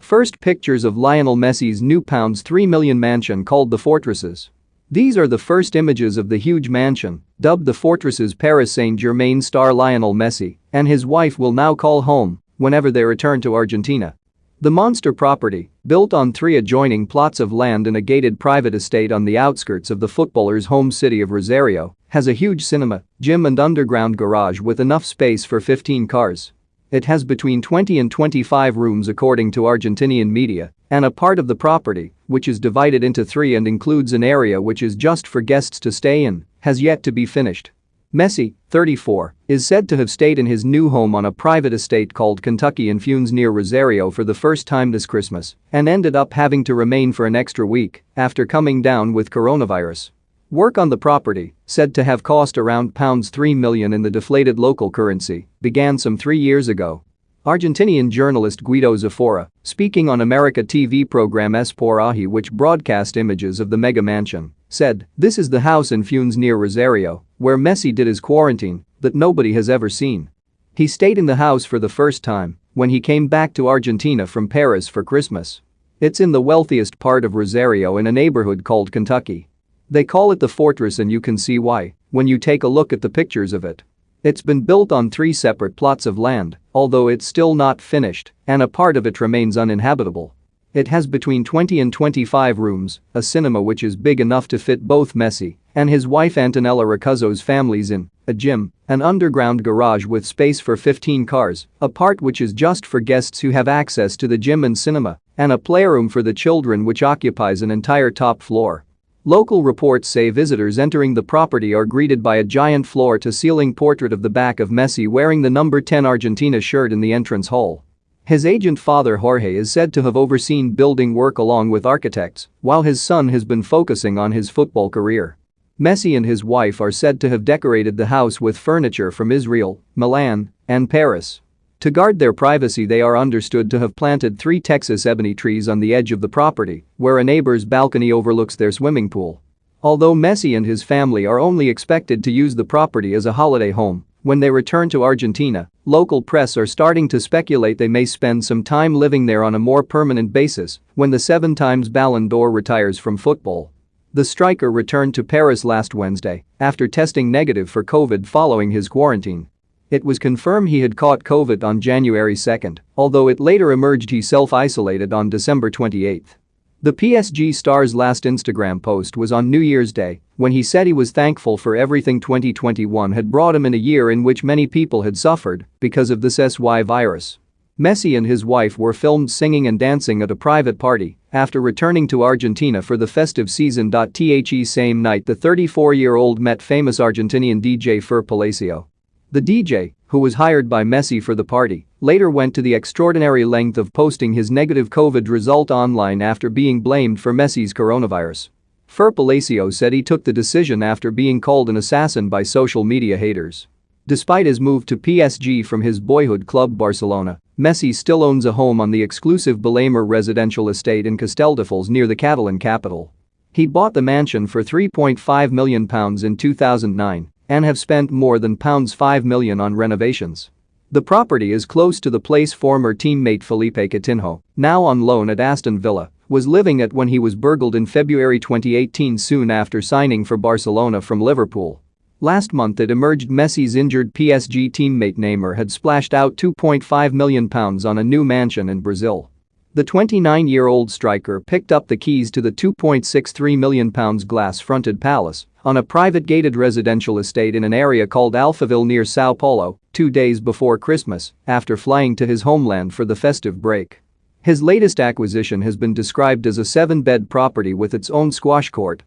First pictures of Lionel Messi's new £3 million mansion called the Fortresses. These are the first images of the huge mansion, dubbed the Fortresses. Paris Saint-Germain star Lionel Messi and his wife will now call home whenever they return to Argentina. The monster property, built on 3 adjoining plots of land in a gated private estate on the outskirts of the footballer's home city of Rosario, has a huge cinema, gym and underground garage with enough space for 15 cars. It has between 20 and 25 rooms according to Argentinian media, and a part of the property, which is divided into 3 and includes an area which is just for guests to stay in, has yet to be finished. Messi, 34, is said to have stayed in his new home on a private estate called Kentucky in Funes near Rosario for the first time this Christmas and ended up having to remain for an extra week after coming down with coronavirus. Work on the property, said to have cost around £3 million in the deflated local currency, began some 3 years ago. Argentinian journalist Guido Zafora, speaking on America TV program Es Por Ahi, which broadcast images of the mega mansion, said, "This is the house in Funes near Rosario, where Messi did his quarantine, that nobody has ever seen. He stayed in the house for the first time when he came back to Argentina from Paris for Christmas. It's in the wealthiest part of Rosario in a neighborhood called Kentucky. They call it the Fortress and you can see why when you take a look at the pictures of it. It's been built on 3 separate plots of land, although it's still not finished, and a part of it remains uninhabitable. It has between 20 and 25 rooms, a cinema which is big enough to fit both Messi and his wife Antonella Ricuzzo's families in, a gym, an underground garage with space for 15 cars, a part which is just for guests who have access to the gym and cinema, and a playroom for the children which occupies an entire top floor." Local reports say visitors entering the property are greeted by a giant floor-to-ceiling portrait of the back of Messi wearing the number 10 Argentina shirt in the entrance hall. His agent father Jorge is said to have overseen building work along with architects, while his son has been focusing on his football career. Messi and his wife are said to have decorated the house with furniture from Israel, Milan, and Paris. To guard their privacy, they are understood to have planted 3 Texas ebony trees on the edge of the property, where a neighbor's balcony overlooks their swimming pool. Although Messi and his family are only expected to use the property as a holiday home when they return to Argentina, local press are starting to speculate they may spend some time living there on a more permanent basis when the 7 times Ballon d'Or retires from football. The striker returned to Paris last Wednesday after testing negative for COVID following his quarantine. It was confirmed he had caught COVID on January 2, although it later emerged he self-isolated on December 28. The PSG star's last Instagram post was on New Year's Day, when he said he was thankful for everything 2021 had brought him in a year in which many people had suffered because of this SY virus. Messi and his wife were filmed singing and dancing at a private party after returning to Argentina for the festive season. The same night the 34-year-old met famous Argentinian DJ Fer Palacio. The DJ, who was hired by Messi for the party, later went to the extraordinary length of posting his negative COVID result online after being blamed for Messi's coronavirus. Fer Palacio said he took the decision after being called an assassin by social media haters. Despite his move to PSG from his boyhood club Barcelona, Messi still owns a home on the exclusive Balamer residential estate in Castelldefels near the Catalan capital. He bought the mansion for £3.5 million in 2009 and have spent more than £5 million on renovations. The property is close to the place former teammate Felipe Coutinho, now on loan at Aston Villa, was living at when he was burgled in February 2018 soon after signing for Barcelona from Liverpool. Last month it emerged Messi's injured PSG teammate Neymar had splashed out £2.5 million on a new mansion in Brazil. The 29-year-old striker picked up the keys to the £2.63 million glass-fronted palace on a private gated residential estate in an area called Alphaville near Sao Paulo 2 days before Christmas after flying to his homeland for the festive break. His latest acquisition has been described as a 7-bed property with its own squash court,